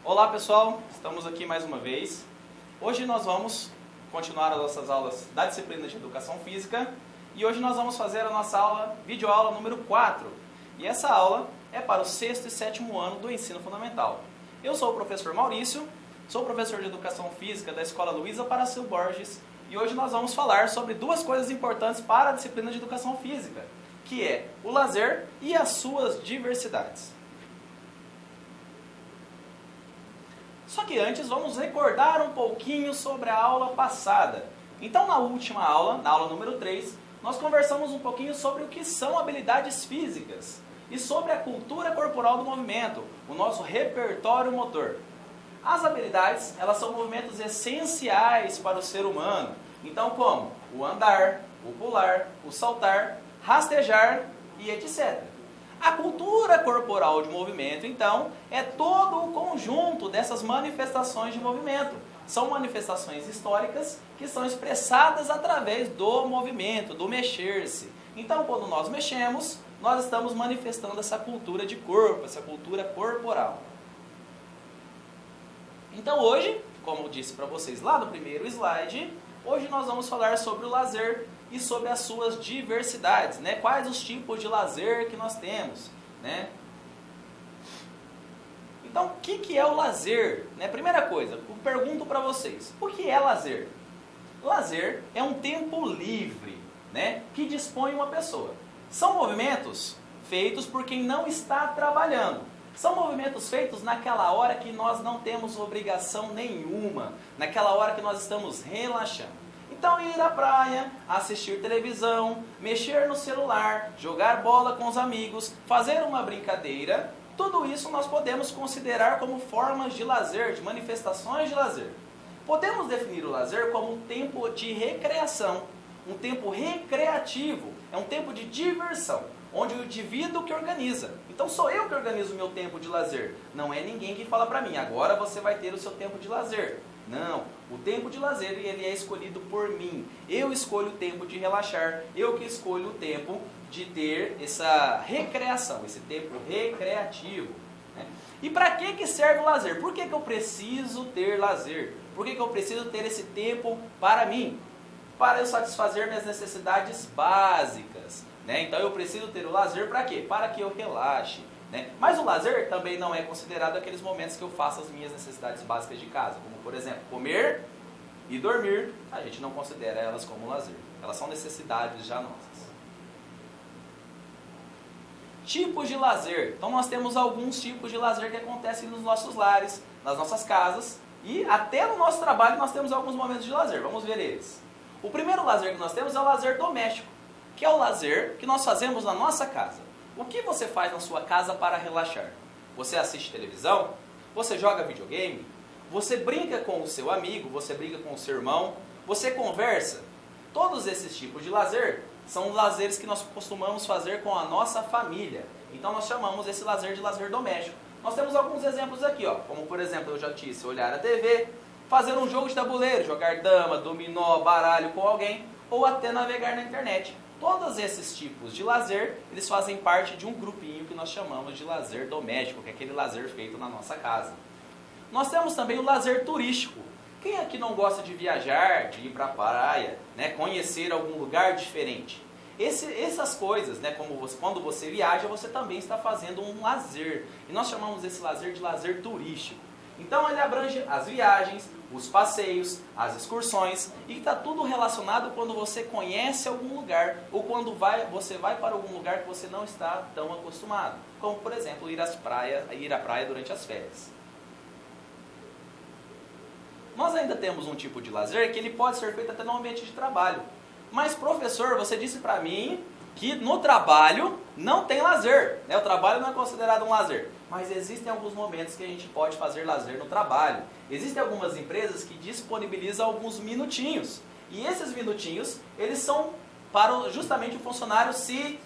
Olá pessoal, estamos aqui mais uma vez. Hoje nós vamos continuar as nossas aulas da disciplina de Educação Física e hoje nós vamos fazer a nossa videoaula número 4. E essa aula é para o 6º e 7º ano do ensino fundamental. Eu sou o professor Maurício, sou professor de Educação Física da Escola Luísa Parasil Borges e hoje nós vamos falar sobre duas coisas importantes para a disciplina de Educação Física, que é o lazer e as suas diversidades. Só que antes vamos recordar um pouquinho sobre a aula passada. Então na última aula, na aula número 3, nós conversamos um pouquinho sobre o que são habilidades físicas e sobre a cultura corporal do movimento, o nosso repertório motor. As habilidades, elas são movimentos essenciais para o ser humano. Então como o andar, o pular, o saltar, rastejar e etc. A cultura corporal de movimento, então, é todo o conjunto dessas manifestações de movimento. São manifestações históricas que são expressadas através do movimento, do mexer-se. Então, quando nós mexemos, nós estamos manifestando essa cultura de corpo, essa cultura corporal. Então, hoje, como eu disse para vocês lá no primeiro slide, hoje nós vamos falar sobre o lazer e sobre as suas diversidades, né? Quais os tipos de lazer que nós temos, né? Então, o que é o lazer? Né? Primeira coisa, eu pergunto para vocês, o que é lazer? Lazer é um tempo livre, né? Que dispõe uma pessoa. São movimentos feitos por quem não está trabalhando. São movimentos feitos naquela hora que nós não temos obrigação nenhuma, naquela hora que nós estamos relaxando. Então ir à praia, assistir televisão, mexer no celular, jogar bola com os amigos, fazer uma brincadeira, tudo isso nós podemos considerar como formas de lazer, de manifestações de lazer. Podemos definir o lazer como um tempo de recreação, um tempo recreativo, é um tempo de diversão, onde o indivíduo que organiza. Então sou eu que organizo o meu tempo de lazer, não é ninguém que fala para mim, agora você vai ter o seu tempo de lazer. Não, o tempo de lazer ele é escolhido por mim. Eu escolho o tempo de relaxar, eu que escolho o tempo de ter essa recreação, esse tempo recreativo. Né? E para que serve o lazer? Por que eu preciso ter lazer? Por que eu preciso ter esse tempo para mim? Para eu satisfazer minhas necessidades básicas. Né? Então eu preciso ter o lazer para quê? Para que eu relaxe. Né? Mas o lazer também não é considerado aqueles momentos que eu faço as minhas necessidades básicas de casa, como por exemplo, comer e dormir, a gente não considera elas como lazer. Elas são necessidades já nossas. Tipos de lazer. Então nós temos alguns tipos de lazer que acontecem nos nossos lares, nas nossas casas e até no nosso trabalho nós temos alguns momentos de lazer. Vamos ver eles. O primeiro lazer que nós temos é o lazer doméstico, que é o lazer que nós fazemos na nossa casa. O que você faz na sua casa para relaxar? Você assiste televisão? Você joga videogame? Você brinca com o seu amigo? Você brinca com o seu irmão? Você conversa? Todos esses tipos de lazer são lazeres que nós costumamos fazer com a nossa família. Então nós chamamos esse lazer de lazer doméstico. Nós temos alguns exemplos aqui, ó, como por exemplo, eu já disse, olhar a TV, fazer um jogo de tabuleiro, jogar dama, dominó, baralho com alguém, ou até navegar na internet. Todos esses tipos de lazer, eles fazem parte de um grupinho que nós chamamos de lazer doméstico, que é aquele lazer feito na nossa casa. Nós temos também o lazer turístico. Quem aqui não gosta de viajar, de ir para a praia, né, conhecer algum lugar diferente? Essas coisas, né, quando você viaja, você também está fazendo um lazer. E nós chamamos esse lazer de lazer turístico. Então ele abrange as viagens, os passeios, as excursões e está tudo relacionado quando você conhece algum lugar ou quando você vai para algum lugar que você não está tão acostumado. Como por exemplo ir à praia durante as férias. Nós ainda temos um tipo de lazer que ele pode ser feito até no ambiente de trabalho. Mas professor, você disse para mim que no trabalho não tem lazer, né? O trabalho não é considerado um lazer. Mas existem alguns momentos que a gente pode fazer lazer no trabalho. Existem algumas empresas que disponibilizam alguns minutinhos. E esses minutinhos, eles são para justamente o funcionário se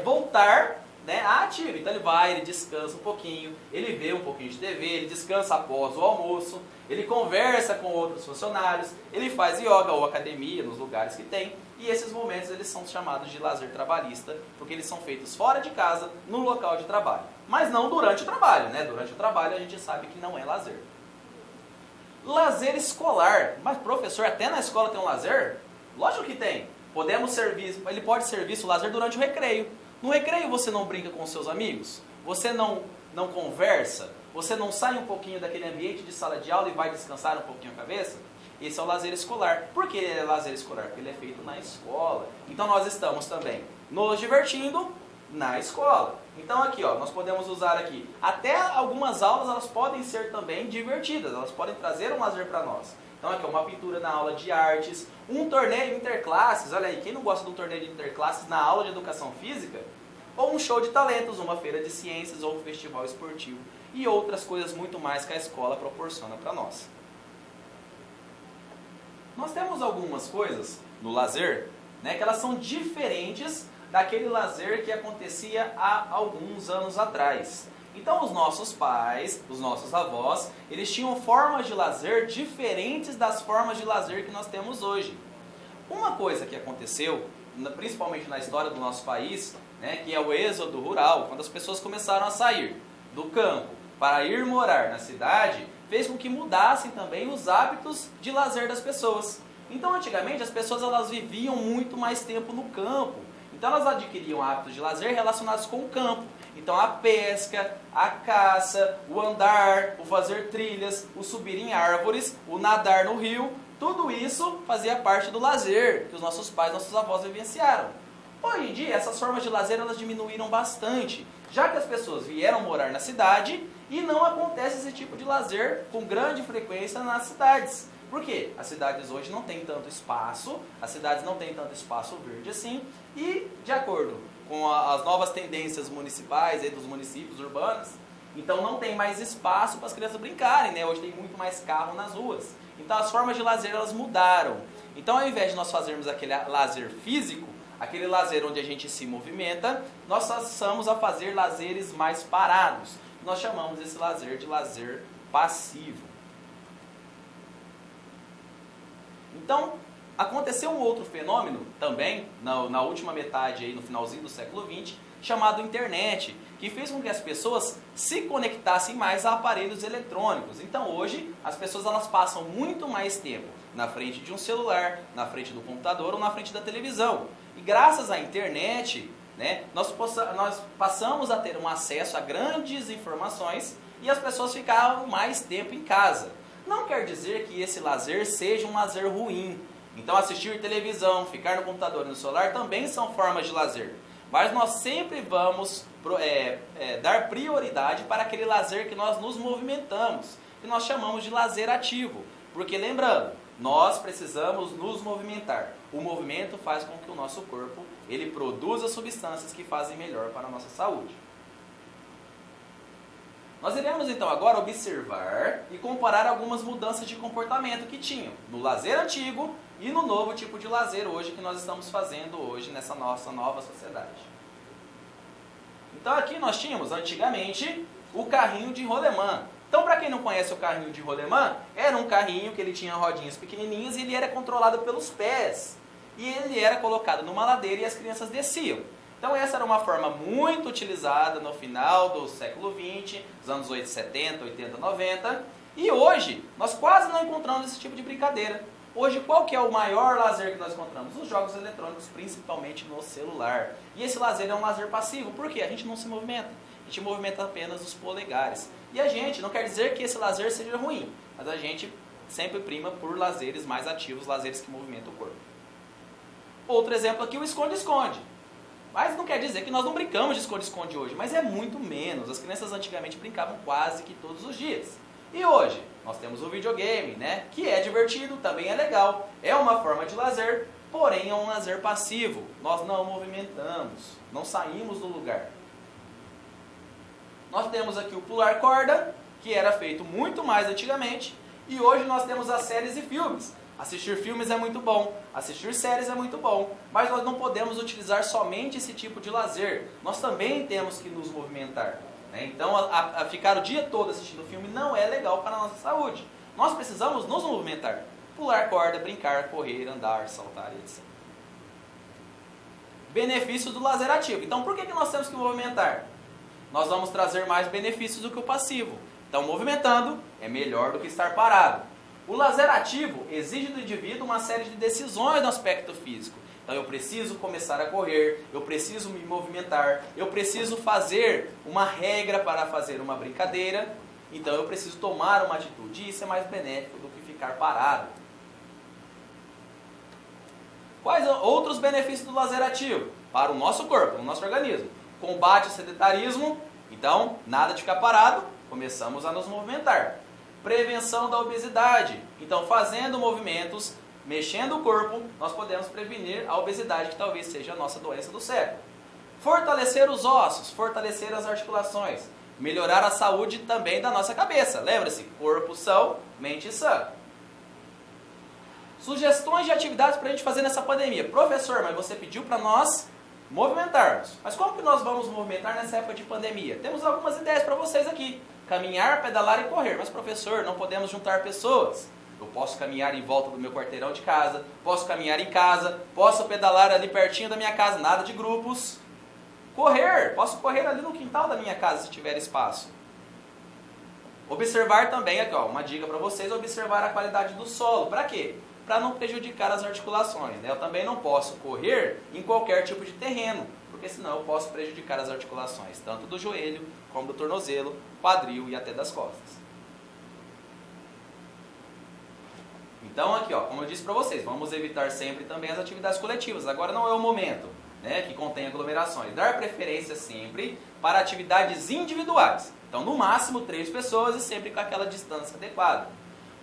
voltar, né, ativo. Então ele descansa um pouquinho, ele vê um pouquinho de TV, ele descansa após o almoço, ele conversa com outros funcionários, ele faz yoga ou academia nos lugares que tem. E esses momentos eles são chamados de lazer trabalhista, porque eles são feitos fora de casa, no local de trabalho. mas não durante o trabalho, né? Durante o trabalho a gente sabe que não é lazer. Lazer escolar. Mas professor, até na escola tem um lazer? Lógico que tem. Ele pode ser visto o lazer durante o recreio. No recreio você não brinca com os seus amigos? Você não conversa? Você não sai um pouquinho daquele ambiente de sala de aula e vai descansar um pouquinho a cabeça? Esse é o lazer escolar. Por que ele é lazer escolar? Porque ele é feito na escola. Então nós estamos também nos divertindo na escola. Então aqui, ó, nós podemos usar aqui, até algumas aulas elas podem ser também divertidas, elas podem trazer um lazer para nós. Então aqui, ó, uma pintura na aula de artes, um torneio interclasses, olha aí, quem não gosta de um torneio de interclasses na aula de educação física? Ou um show de talentos, uma feira de ciências ou um festival esportivo e outras coisas muito mais que a escola proporciona para nós. Nós temos algumas coisas no lazer, né, que elas são diferentes daquele lazer que acontecia há alguns anos atrás. Então os nossos pais, os nossos avós, eles tinham formas de lazer diferentes das formas de lazer que nós temos hoje. Uma coisa que aconteceu, principalmente na história do nosso país, né, que é o êxodo rural, quando as pessoas começaram a sair do campo para ir morar na cidade, fez com que mudassem também os hábitos de lazer das pessoas. Então antigamente as pessoas elas viviam muito mais tempo no campo. Então elas adquiriam hábitos de lazer relacionados com o campo. Então a pesca, a caça, o andar, o fazer trilhas, o subir em árvores, o nadar no rio, tudo isso fazia parte do lazer que os nossos pais, nossos avós vivenciaram. Hoje em dia essas formas de lazer elas diminuíram bastante, já que as pessoas vieram morar na cidade e não acontece esse tipo de lazer com grande frequência nas cidades. Por quê? As cidades hoje não têm tanto espaço, as cidades não têm tanto espaço verde assim, e de acordo com as novas tendências municipais e dos municípios urbanos, então não tem mais espaço para as crianças brincarem, né? Hoje tem muito mais carro nas ruas. Então as formas de lazer elas mudaram. Então ao invés de nós fazermos aquele lazer físico, aquele lazer onde a gente se movimenta, nós passamos a fazer lazeres mais parados. Nós chamamos esse lazer de lazer passivo. Então, aconteceu um outro fenômeno também, na última metade, aí, no finalzinho do século XX, chamado internet, que fez com que as pessoas se conectassem mais a aparelhos eletrônicos. Então hoje, as pessoas elas passam muito mais tempo na frente de um celular, na frente do computador ou na frente da televisão. E graças à internet, né, nós passamos a ter um acesso a grandes informações e as pessoas ficavam mais tempo em casa. Não quer dizer que esse lazer seja um lazer ruim. Então assistir televisão, ficar no computador e no celular também são formas de lazer. Mas nós sempre vamos dar prioridade para aquele lazer que nós nos movimentamos, que nós chamamos de lazer ativo. Porque lembrando, nós precisamos nos movimentar. O movimento faz com que o nosso corpo ele produza substâncias que fazem melhor para a nossa saúde. Nós iremos então agora observar e comparar algumas mudanças de comportamento que tinham no lazer antigo e no novo tipo de lazer hoje que nós estamos fazendo hoje nessa nossa nova sociedade. Então aqui nós tínhamos antigamente o carrinho de rolemã. Então para quem não conhece o carrinho de rolemã, era um carrinho que ele tinha rodinhas pequenininhas e ele era controlado pelos pés. E ele era colocado numa ladeira e as crianças desciam. Então essa era uma forma muito utilizada no final do século XX, dos anos 70, 80, 90. E hoje, nós quase não encontramos esse tipo de brincadeira. Hoje, qual que é o maior lazer que nós encontramos? Os jogos eletrônicos, principalmente no celular. E esse lazer é um lazer passivo. Por quê? A gente não se movimenta. A gente movimenta apenas os polegares. E a gente, não quer dizer que esse lazer seja ruim, mas a gente sempre prima por lazeres mais ativos, lazeres que movimentam o corpo. Outro exemplo aqui, o esconde-esconde. Mas não quer dizer que nós não brincamos de esconde-esconde hoje, mas é muito menos. As crianças antigamente brincavam quase que todos os dias. E hoje, nós temos o videogame, né? Que é divertido, também é legal. É uma forma de lazer, porém é um lazer passivo. Nós não movimentamos, não saímos do lugar. Nós temos aqui o pular corda, que era feito muito mais antigamente. E hoje nós temos as séries e filmes. Assistir filmes é muito bom, assistir séries é muito bom, mas nós não podemos utilizar somente esse tipo de lazer. Nós também temos que nos movimentar. Né? Então, ficar o dia todo assistindo filme não é legal para a nossa saúde. Nós precisamos nos movimentar. Pular corda, brincar, correr, andar, saltar, etc. Benefícios do lazer ativo. Então, por que nós temos que movimentar? nós vamos trazer mais benefícios do que o passivo. Então, movimentando é melhor do que estar parado. O lazer ativo exige do indivíduo uma série de decisões no aspecto físico. Então, eu preciso começar a correr, eu preciso me movimentar, eu preciso fazer uma regra para fazer uma brincadeira. Então, eu preciso tomar uma atitude. E isso é mais benéfico do que ficar parado. Quais outros benefícios do lazer ativo? Para o nosso corpo, o nosso organismo. Combate ao sedentarismo. Então, nada de ficar parado, começamos a nos movimentar. Prevenção da obesidade. Então, fazendo movimentos, mexendo o corpo, nós podemos prevenir a obesidade, que talvez seja a nossa doença do século. Fortalecer os ossos, fortalecer as articulações. Melhorar a saúde também da nossa cabeça. Lembra-se, corpo são, mente sã. Sugestões de atividades para a gente fazer nessa pandemia. Professor, mas você pediu para nós movimentarmos. Mas como que nós vamos movimentar nessa época de pandemia? Temos algumas ideias para vocês aqui. Caminhar, pedalar e correr. Mas professor, não podemos juntar pessoas. Eu posso caminhar em volta do meu quarteirão de casa, posso caminhar em casa, posso pedalar ali pertinho da minha casa, nada de grupos. Correr, posso correr ali no quintal da minha casa se tiver espaço. Observar também, aqui ó, uma dica para vocês, observar a qualidade do solo. Para quê? Para não prejudicar as articulações. Né? Eu também não posso correr em qualquer tipo de terreno, porque senão eu posso prejudicar as articulações, tanto do joelho, como do tornozelo, quadril e até das costas. Então aqui, ó, como eu disse para vocês, vamos evitar sempre também as atividades coletivas. Agora não é o momento, né, que contém aglomerações. Dar preferência sempre para atividades individuais. Então no máximo 3 pessoas e sempre com aquela distância adequada.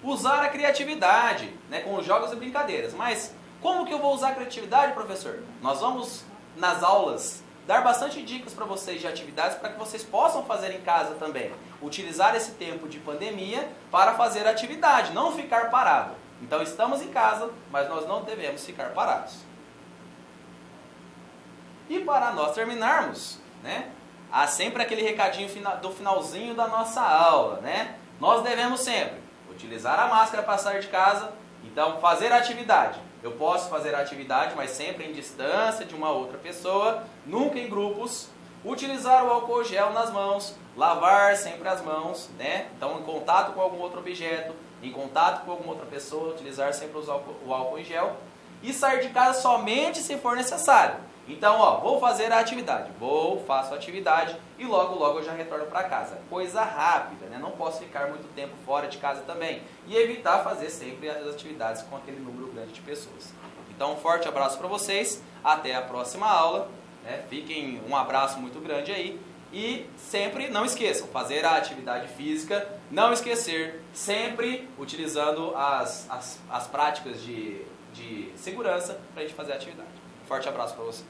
Usar a criatividade, né, com os jogos e brincadeiras. Mas como que eu vou usar a criatividade, professor? Nós vamos, nas aulas, dar bastante dicas para vocês de atividades para que vocês possam fazer em casa também. Utilizar esse tempo de pandemia para fazer atividade, não ficar parado. Então estamos em casa, mas nós não devemos ficar parados. E para nós terminarmos, né, há sempre aquele recadinho do finalzinho da nossa aula, né? Nós devemos sempre utilizar a máscara para sair de casa, então fazer a atividade. Eu posso fazer a atividade, mas sempre em distância de uma outra pessoa, nunca em grupos. Utilizar o álcool gel nas mãos, lavar sempre as mãos, né? Então em contato com algum outro objeto, em contato com alguma outra pessoa, utilizar sempre o álcool em gel. E sair de casa somente se for necessário. Então, ó, vou fazer a atividade, faço a atividade e logo eu já retorno para casa. Coisa rápida, né? Não posso ficar muito tempo fora de casa também. E evitar fazer sempre as atividades com aquele número grande de pessoas. Então, um forte abraço para vocês, até a próxima aula. Né? Fiquem um abraço muito grande aí. E sempre não esqueçam, fazer a atividade física, não esquecer, sempre utilizando as práticas de segurança para a gente fazer a atividade. Forte abraço para vocês.